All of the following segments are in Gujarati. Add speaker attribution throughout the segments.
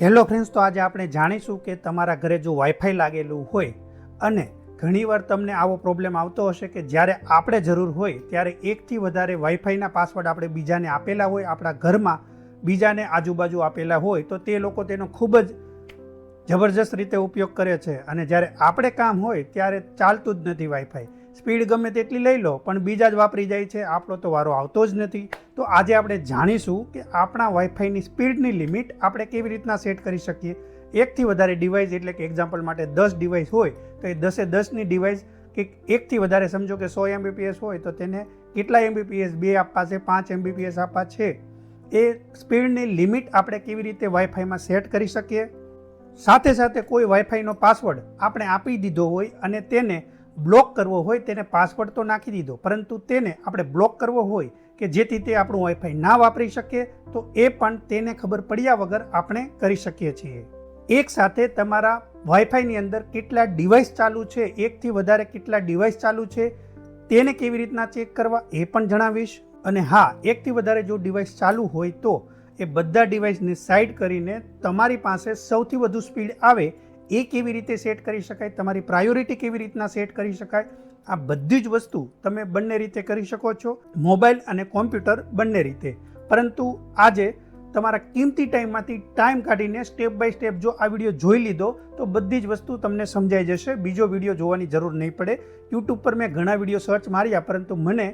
Speaker 1: હેલો ફ્રેન્ડ્સ, તો આજે આપણે જાણીશું કે તમારા ઘરે જો વાઈફાઈ લાગેલું હોય અને ઘણીવાર તમને આવો પ્રોબ્લેમ આવતો હશે કે જ્યારે આપણે જરૂર હોય ત્યારે એકથી વધારે વાઈફાઈના પાસવર્ડ આપણે બીજાને આપેલા હોય, આપણા ઘરમાં બીજાને આજુબાજુ આપેલા હોય તો તે લોકો તેનો ખૂબ જ જબરજસ્ત રીતે ઉપયોગ કરે છે અને જ્યારે આપણે કામ હોય ત્યારે ચાલતું જ નથી વાઈફાઈ. સ્પીડ ગમે તેટલી લઈ લો પણ બીજા જ વાપરી જાય છે, આપણો તો વારો આવતો જ નથી. તો આજે આપણે જાણીશું કે આપણા વાઈફાઈની સ્પીડની લિમિટ આપણે કેવી રીતના સેટ કરી શકીએ. એકથી વધારે ડિવાઇસ, એટલે કે એક્ઝામ્પલ માટે 10 ડિવાઇસ હોય તો એ 10ની ડિવાઇસ કે એકથી વધારે, સમજો કે 100 MBPS હોય તો તેને કેટલા MBPS 2 આપવા છે, 5 MBPS આપવા છે, એ સ્પીડની લિમિટ આપણે કેવી રીતે વાઈફાઈમાં સેટ કરી શકીએ. સાથે સાથે કોઈ વાઈફાઈનો પાસવર્ડ આપણે આપી દીધો હોય અને તેને બ્લોક કરવો હોય, તેને પાસવર્ડ તો નાખી દીધો પરંતુ તેને આપણે બ્લોક કરવો હોય કે જેથી તે આપણું વાઈફાઈ ના વાપરી શકે, તો એ પણ તેને ખબર પડ્યા વગર આપણે કરી શકીએ છીએ. એક સાથે તમારા વાઈફાઈની અંદર કેટલા ડિવાઇસ ચાલુ છે, એકથી વધારે કેટલા ડિવાઇસ ચાલુ છે, તેને કેવી રીતના ચેક કરવા એ પણ જણાવીશ. અને હા, એકથી વધારે જો ડિવાઇસ ચાલુ હોય તો એ બધા ડિવાઇસને સાઈડ કરીને તમારી પાસે સૌથી વધુ સ્પીડ આવે એ કેવી રીતે સેટ કરી શકાય, તમારી પ્રાયોરિટી કેવી રીતના સેટ કરી શકાય, આ બધી જ વસ્તુ તમે બંને રીતે કરી શકો છો, મોબાઈલ અને કોમ્પ્યુટર બંને રીતે. પરંતુ આજે તમારા કિંમતી ટાઈમમાંથી ટાઈમ કાઢીને સ્ટેપ બાય સ્ટેપ જો આ વિડીયો જોઈ લીધો તો બધી જ વસ્તુ તમને સમજાઈ જશે. બીજો વિડીયો જોવાની જરૂર નહીં પડે. યુટ્યુબ પર મેં ઘણા વિડીયો સર્ચ માર્યા પરંતુ મને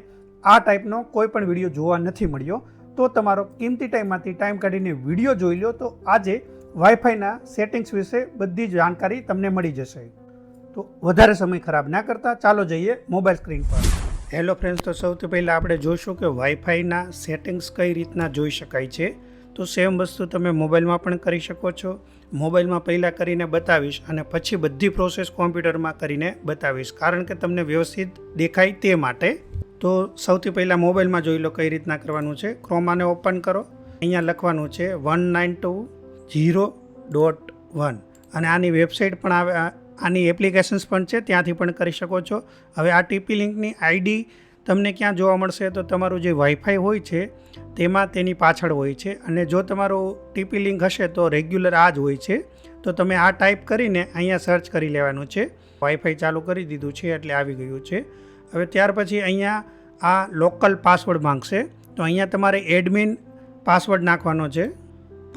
Speaker 1: આ ટાઈપનો કોઈ પણ વિડીયો જોવા નથી મળ્યો. તો તમારો કિંમતી ટાઈમમાંથી ટાઈમ કાઢીને વિડીયો જોઈ લો તો આજે વાઈફાઈના સેટિંગ્સ વિશે બધી જ જાણકારી તમને મળી જશે. તો વધારે સમય ખરાબ ના કરતા ચાલો જઈએ મોબાઈલ સ્ક્રીન પર. હેલો ફ્રેન્ડ્સ, તો સૌથી પહેલાં આપણે જોઈશું કે વાઈફાઈના સેટિંગ્સ કઈ રીતના જોઈ શકાય છે. તો સેમ વસ્તુ તમે મોબાઈલમાં પણ કરી શકો છો. મોબાઈલમાં પહેલાં કરીને બતાવીશ અને પછી બધી પ્રોસેસ કોમ્પ્યુટરમાં કરીને બતાવીશ, કારણ કે તમને વ્યવસ્થિત દેખાય તે માટે. તો સૌથી પહેલાં મોબાઈલમાં જોઈ લો કઈ રીતના કરવાનું છે. ક્રોમાને ઓપન કરો, અહીંયા લખવાનું છે 192.0.1 અને આની વેબસાઇટ પણ આવે, આની એપ્લિકેશન્સ પણ છે, ત્યાંથી પણ કરી શકો છો. હવે આ ટીપી લિંકની આઈડી તમને ક્યાં જોવા મળશે, તો તમારું જે વાઈફાઈ હોય છે તેમાં તેની પાછળ હોય છે અને જો તમારું ટીપી લિંક હશે તો રેગ્યુલર આ જ હોય છે. તો તમે આ ટાઈપ કરીને અહીંયા સર્ચ કરી લેવાનું છે. વાઈફાઈ ચાલુ કરી દીધું છે એટલે આવી ગયું છે. હવે ત્યાર પછી અહીંયા આ લોકલ પાસવર્ડ માંગશે, તો અહીંયા તમારે એડમિન પાસવર્ડ નાખવાનો છે.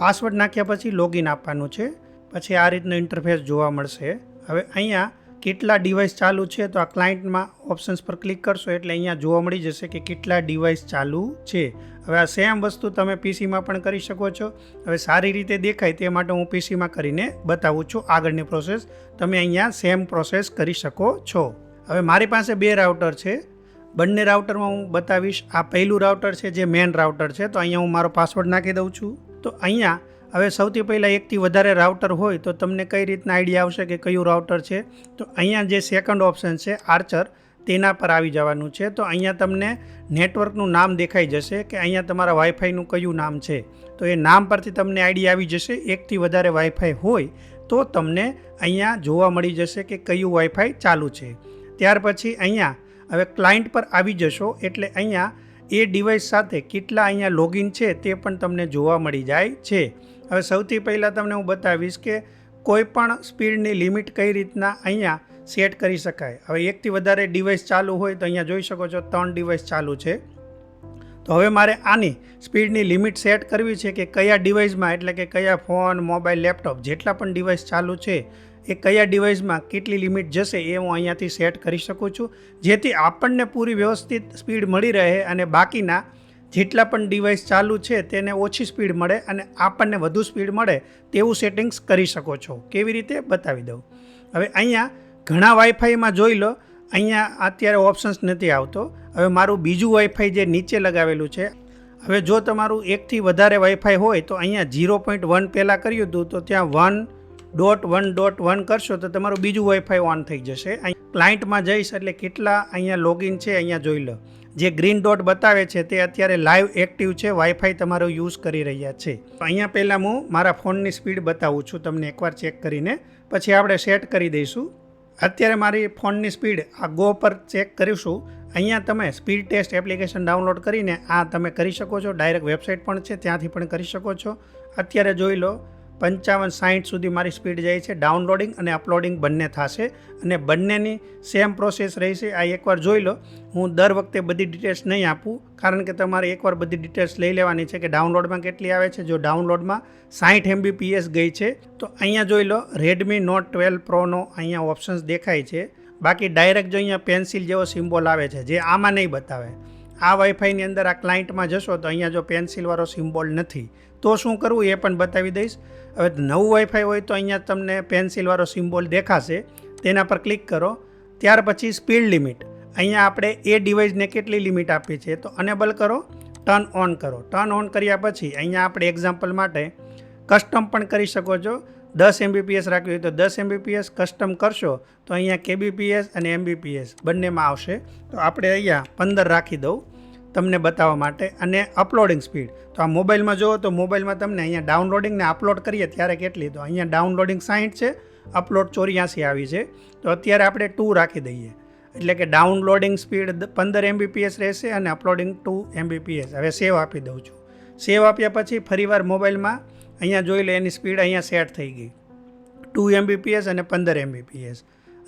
Speaker 1: પાસવર્ડ નાખ્યા પછી લોગિન આપવાનું છે. પછી આ રીતનો ઇન્ટરફેસ જોવા મળશે. હવે અહીંયા કેટલા ડિવાઇસ ચાલુ છે, તો આ ક્લાયન્ટમાં ઓપ્શન્સ પર ક્લિક કરશો એટલે અહીંયા જોવા મળી જશે કે કેટલા ડિવાઇસ ચાલુ છે. હવે આ સેમ વસ્તુ તમે પીસીમાં પણ કરી શકો છો. હવે સારી રીતે દેખાય તે માટે હું પીસીમાં કરીને બતાવું છું આગળની પ્રોસેસ. તમે અહીંયા સેમ પ્રોસેસ કરી શકો છો. હવે મારી પાસે 2 રાઉટર છે, બંને રાઉટરમાં હું બતાવીશ. આ પહેલું રાઉટર છે જે મેન રાઉટર છે, તો અહીંયા હું મારો પાસવર્ડ નાખી દઉં છું. તો અહીંયા હવે સૌથી પહેલાં એકથી વધારે રાઉટર હોય તો તમને કઈ રીતના આઈડિયા આવશે કે કયું રાઉટર છે, તો અહીંયા જે સેકન્ડ ઓપ્શન છે આર્ચર, તેના પર આવી જવાનું છે. તો અહીંયા તમને નેટવર્કનું નામ દેખાઈ જશે કે અહીંયા તમારા વાઈફાઈનું કયું નામ છે. તો એ નામ પરથી તમને આઈડિયા આવી જશે. એકથી વધારે વાઈફાઈ હોય તો તમને અહીંયા જોવા મળી જશે કે કયું વાઈફાઈ ચાલુ છે. ત્યાર પછી અહીંયા હવે ક્લાયન્ટ પર આવી જશો એટલે અહીંયા એ ડિવાઇસ સાથે કેટલા અહીંયા લોગિન છે તે પણ તમને જોવા મળી જાય છે. હવે સૌથી પહેલાં તમને હું બતાવીશ કે કોઈ પણ સ્પીડની લિમિટ કઈ રીતના અહીંયા સેટ કરી શકાય. હવે એકથી વધારે ડિવાઇસ ચાલુ હોય તો અહીંયા જોઈ શકો છો 3 ડિવાઇસ ચાલુ છે. તો હવે મારે આની સ્પીડની લિમિટ સેટ કરવી છે કે કયા ડિવાઇસમાં, એટલે કે કયા ફોન, મોબાઈલ, લેપટોપ જેટલા પણ ડિવાઇસ ચાલુ છે એ કયા ડિવાઇસમાં કેટલી લિમિટ જશે એ હું અહીંયાથી સેટ કરી શકું છું, જેથી આપણને પૂરી વ્યવસ્થિત સ્પીડ મળી રહે અને બાકીના જેટલા પણ ડિવાઇસ ચાલુ છે તેને ઓછી સ્પીડ મળે અને આપણને વધુ સ્પીડ મળે તેવું સેટિંગ્સ કરી શકો છો. કેવી રીતે બતાવી દઉં. હવે અહીંયા ઘણા વાઈફાઈમાં જોઈ લો અહીંયા અત્યારે ઓપ્શન્સ નથી આવતો. હવે મારું બીજું વાઈફાઈ જે નીચે લગાવેલું છે, હવે જો તમારું એકથી વધારે વાઈફાઈ હોય તો અહીંયા 0.1 પહેલાં કર્યું હતું તો ત્યાં 1.1.1 કરશો તો તમારું બીજું વાઈફાઈ ઓન થઈ જશે. અહીં ક્લાયન્ટમાં જઈશ એટલે કેટલા અહીંયા લોગિન છે અહીંયા જોઈ લો. જે ગ્રીન ડોટ બતાવે છે તે અત્યારે લાઈવ એક્ટિવ છે, વાઈફાઈ તમારો યુઝ કરી રહ્યા છે. અહીંયા પહેલાં હું મારા ફોનની સ્પીડ બતાવું છું તમને એકવાર ચેક કરીને, પછી આપણે સેટ કરી દઈશું. અત્યારે મારી ફોનની સ્પીડ આ ગો પર ચેક કરીશું. અહીંયા તમે સ્પીડ ટેસ્ટ એપ્લિકેશન ડાઉનલોડ કરીને આ તમે કરી શકો છો. ડાયરેક્ટ વેબસાઇટ પણ છે, ત્યાંથી પણ કરી શકો છો. અત્યારે જોઈ લો 55-60 સુધી મારી સ્પીડ જાય છે. ડાઉનલોડિંગ અને અપલોડિંગ બંને થશે અને બંનેની સેમ પ્રોસેસ રહેશે. આ એકવાર જોઈ લો. હું દર વખતે બધી ડિટેલ્સ નહીં આપું, કારણ કે તમારે એકવાર બધી ડિટેલ્સ લઈ લેવાની છે કે ડાઉનલોડમાં કેટલી આવે છે. જો ડાઉનલોડમાં 60 Mbps ગઈ છે તો અહીંયા જોઈ લો Redmi Note 12 Proનો અહીંયા ઓપ્શન્સ દેખાય છે. બાકી ડાયરેક્ટ જો અહીંયા પેન્સિલ જેવો સિમ્બોલ આવે છે જે આમાં નહીં બતાવે. આ વાઈફાઈની અંદર આ ક્લાયન્ટમાં જશો તો અહીંયા જો પેન્સિલવાળો સિમ્બોલ નથી, તો શું કરવું એ પણ બતાવી દઈશ. હવે નવું વાઈફાઈ હોય તો અહીંયા તમને પેન્સિલવાળો સિમ્બોલ દેખાશે, તેના પર ક્લિક કરો. ત્યાર પછી સ્પીડ લિમિટ, અહીંયા આપણે એ ડિવાઇસને કેટલી લિમિટ આપી છે તો અનેબલ કરો, ટર્ન ઓન કરો. ટર્ન ઓન કર્યા પછી અહીંયા આપણે એક્ઝામ્પલ માટે કસ્ટમ પણ કરી શકો છો. 10 Mbps રાખ્યું હોય તો 10 Mbps, કસ્ટમ કરશો તો અહીંયા kbps અને mbps બંનેમાં આવશે. તો આપણે અહીંયા 15 રાખી દઉં તમને બતાવવા માટે. અને અપલોડિંગ સ્પીડ, તો આ મોબાઈલમાં જુઓ તો મોબાઈલમાં તમને અહીંયા ડાઉનલોડિંગ ને અપલોડ કરીએ ત્યારે કેટલી, તો અહીંયા ડાઉનલોડિંગ 60 છે, અપલોડ 84 આવી છે. તો અત્યારે આપણે 2 રાખી દઈએ, એટલે કે ડાઉનલોડિંગ સ્પીડ 15 Mbps રહેશે અને અપલોડિંગ 2 Mbps. હવે સેવ આપી દઉં છું. સેવ આપ્યા પછી ફરીવાર મોબાઈલમાં અહીંયા જોઈ લો એની સ્પીડ અહીંયા સેટ થઈ ગઈ 2 Mbps અને 15 Mbps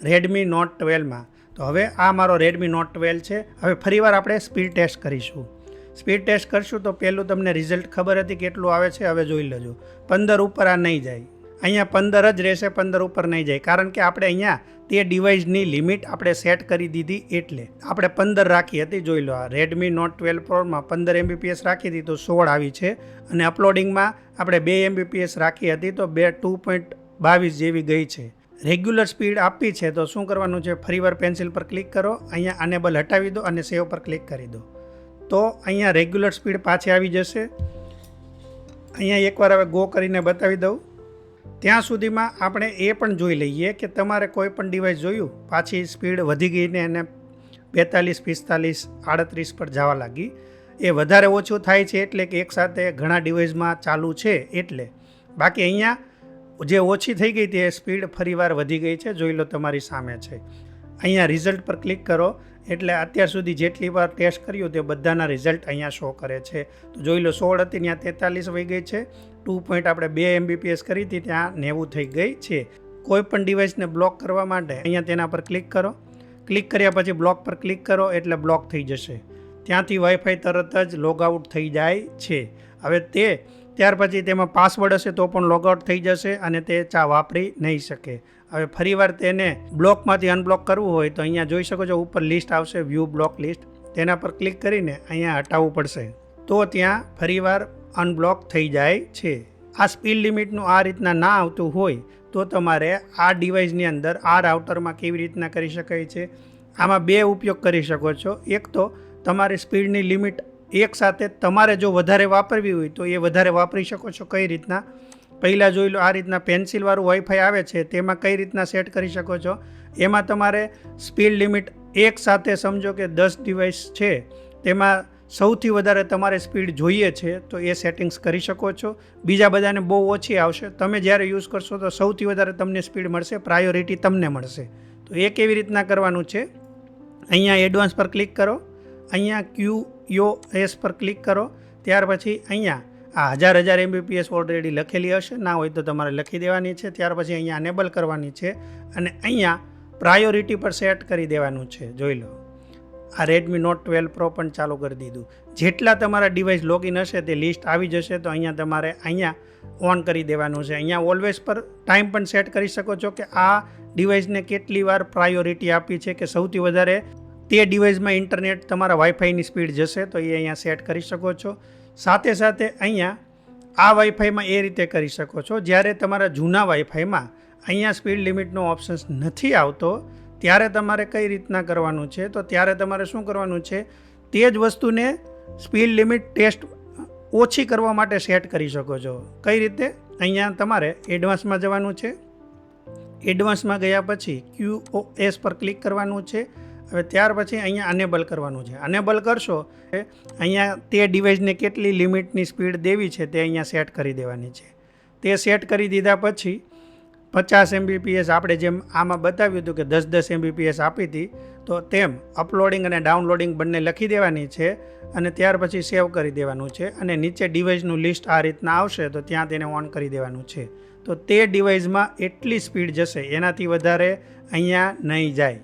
Speaker 1: Redmi Note 12માં. તો હવે આ મારો Redmi Note 12 છે. હવે ફરીવાર આપણે સ્પીડ ટેસ્ટ કરીશું. સ્પીડ ટેસ્ટ કરશું તો પહેલું તમને રિઝલ્ટ ખબર હતી કેટલું આવે છે. હવે જોઈ લેજો, 15 ઉપર આ નહીં જાય, અહીંયા 15 જ રહેશે, 15 ઉપર નહીં જાય, કારણ કે આપણે અહીંયા તે ડિવાઇસની લિમિટ આપણે સેટ કરી દીધી, એટલે આપણે 15 રાખી હતી. જોઈ લો, આ Redmi Note 12 Proમાં 15 Mbps રાખી હતી તો 16 આવી છે. અને અપલોડિંગમાં આપણે 2 Mbps રાખી હતી તો 2.22 જેવી ગઈ છે. રેગ્યુલર સ્પીડ આપી છે તો શું કરવાનું છે, ફરીવાર પેન્સિલ પર ક્લિક કરો, અહીંયા અનેબલ હટાવી દો અને સેવ પર ક્લિક કરી દો. તો અહીંયા રેગ્યુલર સ્પીડ પાછી આવી જશે. અહીંયા એકવાર હવે ગો કરીને બતાવી દઉં. ત્યાં સુધીમાં આપણે એ પણ જોઈ લઈએ કે તમારે કોઈ પણ ડિવાઇસ જોયું પાછી સ્પીડ વધી ગઈને એને 42, 45, 38 પર જવા લાગી. એ વધારે ઓછું થાય છે એટલે કે એકસાથે ઘણા ડિવાઇસમાં ચાલુ છે એટલે. બાકી અહીંયા જે ઓછી થઈ ગઈ તે સ્પીડ ફરીવાર વધી ગઈ છે. જોઈ લો તમારી સામે છે. અહીંયા રિઝલ્ટ પર ક્લિક કરો એટલે અત્યાર સુધી જેટલી વાર ટેસ્ટ કર્યું તે બધાના રિઝલ્ટ અહીંયા શો કરે છે. તો જોઈ લો 16 હતી ત્યાં 43 વહી ગઈ છે. 2 Mbps કરી હતી ત્યાં 90 થઈ ગઈ છે. કોઈ પણ ડિવાઇસને બ્લોક કરવા માટે અહીંયા તેના પર ક્લિક કરો. ક્લિક કર્યા પછી બ્લોક પર ક્લિક કરો એટલે બ્લોક થઈ જશે. ત્યાંથી વાઈફાઈ તરત જ લોગઆઉટ થઈ જાય છે. હવે ત્યાર પછી તેમાં પાસવર્ડ હશે તો પણ લોગઆઉટ થઈ જશે અને તે વાપરી નહીં શકે. હવે ફરીવાર તેને બ્લોકમાંથી અનબ્લોક કરવું હોય તો અહીંયા જોઈ શકો છો ઉપર લિસ્ટ આવશે, વ્યૂ બ્લોક લિસ્ટ, તેના પર ક્લિક કરીને અહીંયા હટાવવું પડશે તો ત્યાં ફરીવાર અનબ્લોક થઈ જાય છે. આ સ્પીડ લિમિટનું આ રીતના ના આવતું હોય તો તમારે આ ડિવાઇસની અંદર આ રાઉટરમાં કેવી રીતના કરી શકાય છે, આમાં 2 ઉપયોગ કરી શકો છો. એક તો તમારી સ્પીડની લિમિટ એકસાથે તમારે જો વધારે વાપરવી હોય તો એ વધારે વાપરી શકો છો. કઈ રીતના, પહેલાં જોઈ લો, આ રીતના પેન્સિલવાળું વાઈફાઈ આવે છે તેમાં કઈ રીતના સેટ કરી શકો છો. એમાં તમારે સ્પીડ લિમિટ એકસાથે સમજો કે 10 ડિવાઇસ છે તેમાં સૌથી વધારે તમારે સ્પીડ જોઈએ છે તો એ સેટિંગ્સ કરી શકો છો. બીજા બધાને બહુ ઓછી આવશે. તમે જ્યારે યુઝ કરશો તો સૌથી વધારે તમને સ્પીડ મળશે, પ્રાયોરિટી તમને મળશે. તો એ કેવી રીતના કરવાનું છે, અહીંયા એડવાન્સ પર ક્લિક કરો, અહીંયા QoS પર ક્લિક કરો. ત્યાર પછી અહીંયા આ 1000 Mbps ઓલરેડી લખેલી હશે, ના હોય તો તમારે લખી દેવાની છે. ત્યાર પછી અહીંયા અનેબલ કરવાની છે અને અહીંયા પ્રાયોરિટી પર સેટ કરી દેવાનું છે. જોઈ લો, આ Redmi Note 12 Pro પણ ચાલુ કરી દીધું. જેટલા તમારા ડિવાઇસ લોગિન હશે તે લિસ્ટ આવી જશે તો અહીંયા તમારે અહીંયા ઓન કરી દેવાનું છે. અહીંયા ઓલવેઝ પર ટાઈમ પણ સેટ કરી શકો છો કે આ ડિવાઇસને કેટલી વાર પ્રાયોરિટી આપી છે કે સૌથી વધારે તે ડિવાઇસમાં ઇન્ટરનેટ તમારા વાઈફાઈની સ્પીડ જશે તો એ અહીંયા સેટ કરી શકો છો. સાથે સાથે અહીંયા આ વાઈફાઈમાં એ રીતે કરી શકો છો, જ્યારે તમારા જૂના વાઈફાઈમાં અહીંયા સ્પીડ લિમિટનો ઓપ્શન્સ નથી આવતો ત્યારે તમારે કઈ રીતના કરવાનું છે, તો ત્યારે તમારે શું કરવાનું છે, તે જ વસ્તુને સ્પીડ લિમિટ ટેસ્ટ ઓછી કરવા માટે સેટ કરી શકો છો. કઈ રીતે, અહીંયા તમારે એડવાન્સમાં જવાનું છે. એડવાન્સમાં ગયા પછી QoS પર ક્લિક કરવાનું છે. હવે ત્યાર પછી અહીંયા અનેબલ કરવાનું છે. અનેબલ કરશો અહીંયા તે ડિવાઇસને કેટલી લિમિટની સ્પીડ દેવી છે તે અહીંયા સેટ કરી દેવાની છે. તે સેટ કરી દીધા પછી 50 Mbps આપણે જેમ આમાં બતાવ્યું હતું કે 10 Mbps આપી હતી તો તેમ અપલોડિંગ અને ડાઉનલોડિંગ બંને લખી દેવાની છે અને ત્યાર પછી સેવ કરી દેવાનું છે. અને નીચે ડિવાઇસનું લિસ્ટ આ રીતના આવશે તો ત્યાં તેને ઓન કરી દેવાનું છે. તો તે ડિવાઇસમાં એટલી સ્પીડ જશે, એનાથી વધારે અહીંયા નહીં જાય.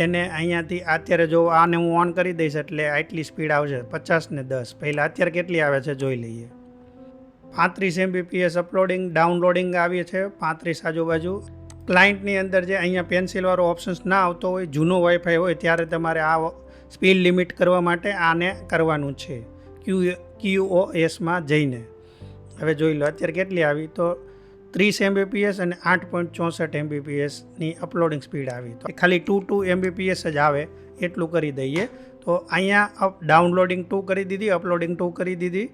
Speaker 1: એને અહીંયાથી અત્યારે જો આને હું ઓન કરી દઈશ એટલે આટલી સ્પીડ આવશે 50 ને 10. પહેલાં અત્યારે કેટલી આવે છે જોઈ લઈએ. 35 Mbps અપલોડિંગ ડાઉનલોડિંગ આવી છે 35 આજુબાજુ. ક્લાયન્ટની અંદર જે અહીંયા પેન્સિલવાળો ઓપ્શન્સ ના આવતો હોય, જૂનો વાઈફાઈ હોય ત્યારે તમારે આ સ્પીડ લિમિટ કરવા માટે આને કરવાનું છે QoSમાં જઈને. હવે જોઈ લો અત્યારે કેટલી આવી, તો 30 Mbps અને 8.64 Mbpsની અપલોડિંગ સ્પીડ આવી. તો ખાલી 2 Mbps જ આવે એટલું કરી દઈએ. તો અહીંયા ડાઉનલોડિંગ 2 કરી દીધી, અપલોડિંગ 2 કરી દીધી.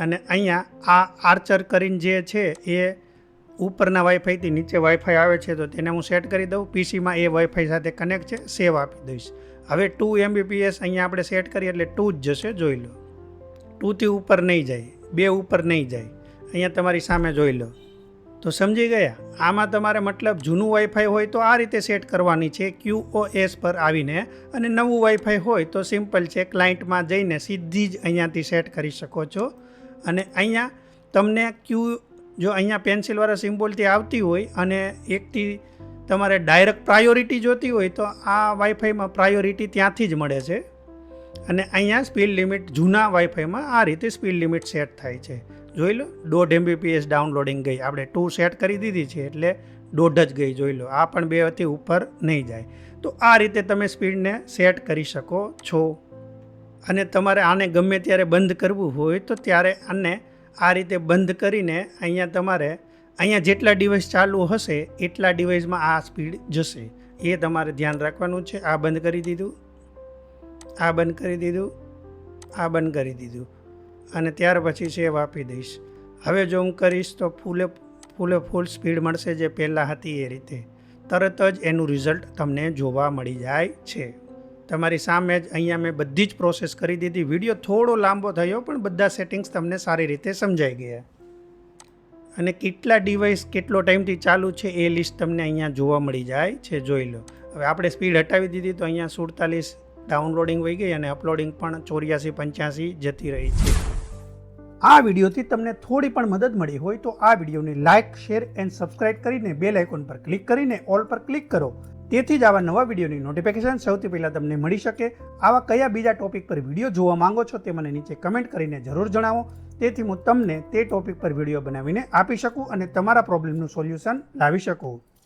Speaker 1: અને અહીંયા આ આર્ચર કરીને જે છે એ ઉપરના વાઈફાઈથી નીચે વાઈફાઈ આવે છે તો તેને હું સેટ કરી દઉં. પીસીમાં એ વાઈફાઈ સાથે કનેક્ટ છે, સેવ આપી દઈશ. હવે 2 Mbps અહીંયા આપણે સેટ કરીએ એટલે 2 જ જશે, જોઈ લો. 2થી ઉપર નહીં જાય, 2 ઉપર નહીં જાય. અહીંયા તમારી સામે જોઈ લો. તો સમજી ગયા. આમાં તમારે મતલબ જૂનું વાઈફાઈ હોય તો આ રીતે સેટ કરવાની છે QoS પર આવીને, અને નવું વાઈફાઈ હોય તો સિમ્પલ છે, ક્લાયન્ટમાં જઈને સીધી જ અહીંયાથી સેટ કરી શકો છો. અને અહીંયા તમને જો અહીંયા પેન્સિલવાળા સિમ્બોલથી આવતી હોય અને એકથી તમારે ડાયરેક્ટ પ્રાયોરિટી જોતી હોય તો આ વાઈફાઈમાં પ્રાયોરિટી ત્યાંથી જ મળે છે. અને અહીંયા સ્પીડ લિમિટ જૂના વાઈફાઈમાં આ રીતે સ્પીડ લિમિટ સેટ થાય છે. જોઈ લો 1.5 Mbps ડાઉનલોડિંગ ગઈ. આપણે 2 સેટ કરી દીધી છે એટલે 1.5 જ ગઈ, જોઈ લો. આ પણ 2થી ઉપર નહીં જાય. તો આ રીતે તમે સ્પીડને સેટ કરી શકો છો. અને તમારે આને ગમે ત્યારે બંધ કરવું હોય તો ત્યારે આને આ રીતે બંધ કરીને અહીંયા જેટલા ડિવાઇસ ચાલુ હશે એટલા ડિવાઇસમાં આ સ્પીડ જશે. એ તમારે ધ્યાન રાખવાનું છે. આ બંધ કરી દીધું, આ બંધ કરી દીધું, આ બંધ કરી દીધું અને ત્યાર પછી સેવ આપી દઈશ. હવે જો હું કરીશ તો ફૂલ સ્પીડ મળશે જે પહેલાં હતી એ રીતે. તરત જ એનું રિઝલ્ટ તમને જોવા મળી જાય છે. તમારી સામે જ અહીંયા મેં બધી જ પ્રોસેસ કરી દીધી. વિડીયો થોડો લાંબો થયો પણ બધા સેટિંગ્સ તમને સારી રીતે સમજાઈ ગયા. અને કેટલા ડિવાઇસ કેટલો ટાઈમથી ચાલુ છે એ લિસ્ટ તમને અહીંયા જોવા મળી જાય છે, જોઈ લો. હવે આપણે સ્પીડ હટાવી દીધી તો અહીંયા 47 ડાઉનલોડિંગ વહી ગઈ અને અપલોડિંગ પણ 84-85 જતી રહી છે. આ વિડીયોથી તમને થોડી પણ મદદ મળી હોય તો આ વિડીયોને લાઇક, શેર એન્ડ સબસ્ક્રાઇબ કરીને બેલ આઇકોન પર ક્લિક કરીને ઓલ પર ક્લિક કરો. તેથી જ આવા નવા વિડીયોની નોટિફિકેશન સૌથી પહેલાં તમને મળી શકે. આવા કયા બીજા ટોપિક પર વિડીયો જોવા માંગો છો તે મને નીચે કમેન્ટ કરીને જરૂર જણાવો. તેથી હું તમને તે ટોપિક પર વિડીયો બનાવીને આપી શકું અને તમારા પ્રોબ્લેમનું સોલ્યુશન લાવી શકું.